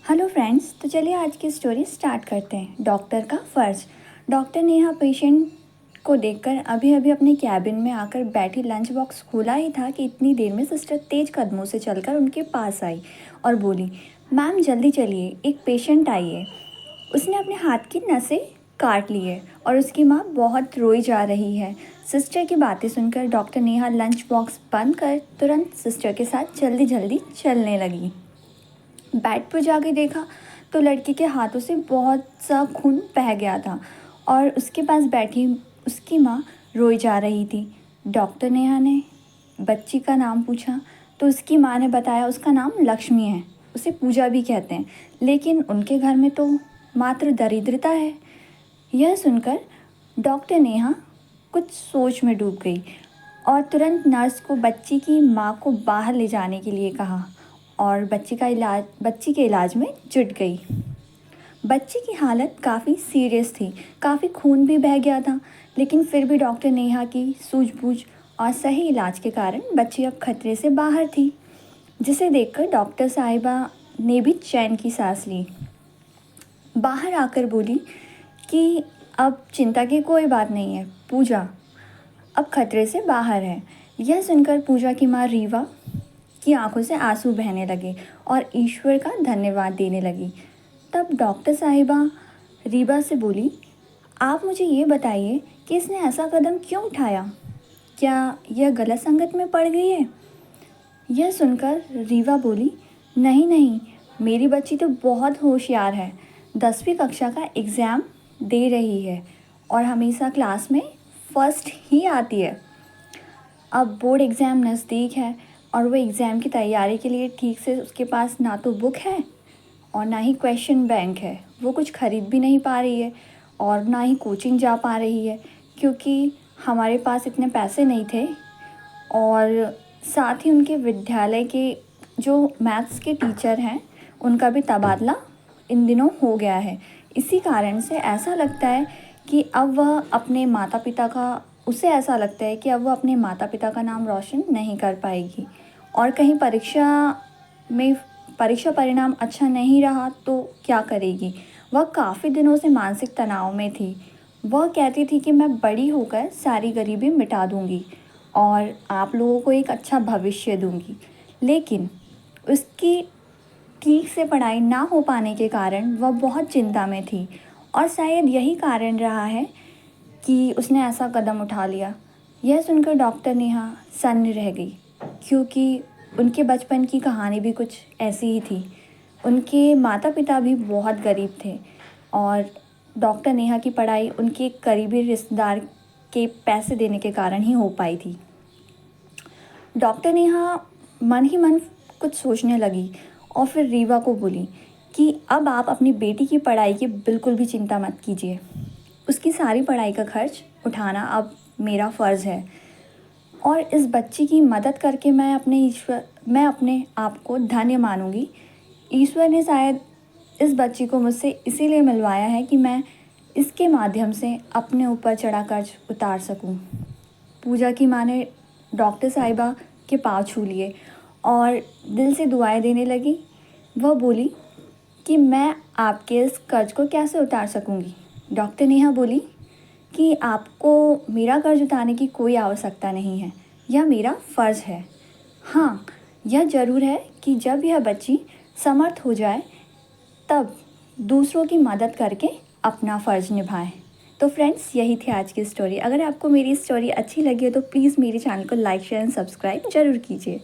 Hello friends, तो चलिए आज की स्टोरी स्टार्ट करते हैं। डॉक्टर का फ़र्ज। डॉक्टर नेहा पेशेंट को देखकर अभी अभी अपने कैबिन में आकर बैठी लंच बॉक्स खोला ही था कि इतनी देर में सिस्टर तेज कदमों से चलकर उनके पास आई और बोली, मैम जल्दी चलिए, एक पेशेंट आई है। उसने अपने हाथ की नसें काट ली है और उसकी माँ बहुत रोई जा रही है। सिस्टर की बातें सुनकर डॉक्टर नेहा लंच बॉक्स बंद कर तुरंत सिस्टर के साथ जल्दी जल्दी चलने लगी। बेड पर जाके देखा तो लड़की के हाथों से बहुत सा खून बह गया था और उसके पास बैठी उसकी माँ रोई जा रही थी। डॉक्टर नेहा ने बच्ची का नाम पूछा तो उसकी माँ ने बताया उसका नाम लक्ष्मी है, उसे पूजा भी कहते हैं, लेकिन उनके घर में तो मात्र दरिद्रता है। यह सुनकर डॉक्टर नेहा कुछ सोच में डूब गई और तुरंत नर्स को बच्ची की माँ को बाहर ले जाने के लिए कहा और बच्ची के इलाज में जुट गई। बच्ची की हालत काफ़ी सीरियस थी, काफ़ी खून भी बह गया था, लेकिन फिर भी डॉक्टर नेहा की सूझबूझ और सही इलाज के कारण बच्ची अब खतरे से बाहर थी, जिसे देखकर डॉक्टर साहिबा ने भी चैन की सांस ली। बाहर आकर बोली कि अब चिंता की कोई बात नहीं है, पूजा अब खतरे से बाहर है। यह सुनकर पूजा की माँ रीवा की आंखों से आंसू बहने लगे और ईश्वर का धन्यवाद देने लगी। तब डॉक्टर साहिबा रीबा से बोली, आप मुझे ये बताइए कि इसने ऐसा कदम क्यों उठाया? क्या यह गलत संगत में पड़ गई है? यह सुनकर रीवा बोली, नहीं नहीं, मेरी बच्ची तो बहुत होशियार है, 10वीं कक्षा का एग्ज़ाम दे रही है और हमेशा क्लास में फर्स्ट ही आती है। अब बोर्ड एग्ज़ाम नज़दीक है और वो एग्ज़ाम की तैयारी के लिए ठीक से उसके पास ना तो बुक है और ना ही क्वेश्चन बैंक है। वो कुछ ख़रीद भी नहीं पा रही है और ना ही कोचिंग जा पा रही है, क्योंकि हमारे पास इतने पैसे नहीं थे और साथ ही उनके विद्यालय के जो मैथ्स के टीचर हैं उनका भी तबादला इन दिनों हो गया है। इसी कारण से ऐसा लगता है कि अब वह अपने माता पिता का उसे ऐसा लगता है कि अब वह अपने माता पिता का नाम रोशन नहीं कर पाएगी और कहीं परीक्षा परिणाम अच्छा नहीं रहा तो क्या करेगी। वह काफ़ी दिनों से मानसिक तनाव में थी। वह कहती थी कि मैं बड़ी होकर सारी गरीबी मिटा दूंगी और आप लोगों को एक अच्छा भविष्य दूंगी, लेकिन उसकी ठीक से पढ़ाई ना हो पाने के कारण वह बहुत चिंता में थी और शायद यही कारण रहा है कि उसने ऐसा कदम उठा लिया। यह सुनकर डॉक्टर नेहा सन्न रह गई, क्योंकि उनके बचपन की कहानी भी कुछ ऐसी ही थी। उनके माता पिता भी बहुत गरीब थे और डॉक्टर नेहा की पढ़ाई उनके करीबी रिश्तेदार के पैसे देने के कारण ही हो पाई थी। डॉक्टर नेहा मन ही मन कुछ सोचने लगी और फिर रीवा को बोली कि अब आप अपनी बेटी की पढ़ाई की बिल्कुल भी चिंता मत कीजिए। उसकी सारी पढ़ाई का खर्च उठाना अब मेरा फ़र्ज़ है और इस बच्ची की मदद करके मैं अपने आप को धन्य मानूंगी। ईश्वर ने शायद इस बच्ची को मुझसे इसीलिए मिलवाया है कि मैं इसके माध्यम से अपने ऊपर चढ़ा कर्ज उतार सकूं। पूजा की माँ ने डॉक्टर साहिबा के पाँव छू लिए और दिल से दुआएं देने लगी। वह बोली कि मैं आपके इस कर्ज को कैसे उतार सकूंगी। डॉक्टर नेहा बोली कि आपको मेरा कर्ज उतारने की कोई आवश्यकता नहीं है, यह मेरा फ़र्ज़ है। हाँ, यह ज़रूर है कि जब यह बच्ची समर्थ हो जाए तब दूसरों की मदद करके अपना फ़र्ज़ निभाएं। तो फ्रेंड्स, यही थी आज की स्टोरी। अगर आपको मेरी स्टोरी अच्छी लगी हो तो प्लीज़ मेरे चैनल को लाइक शेयर एंड सब्सक्राइब ज़रूर कीजिए।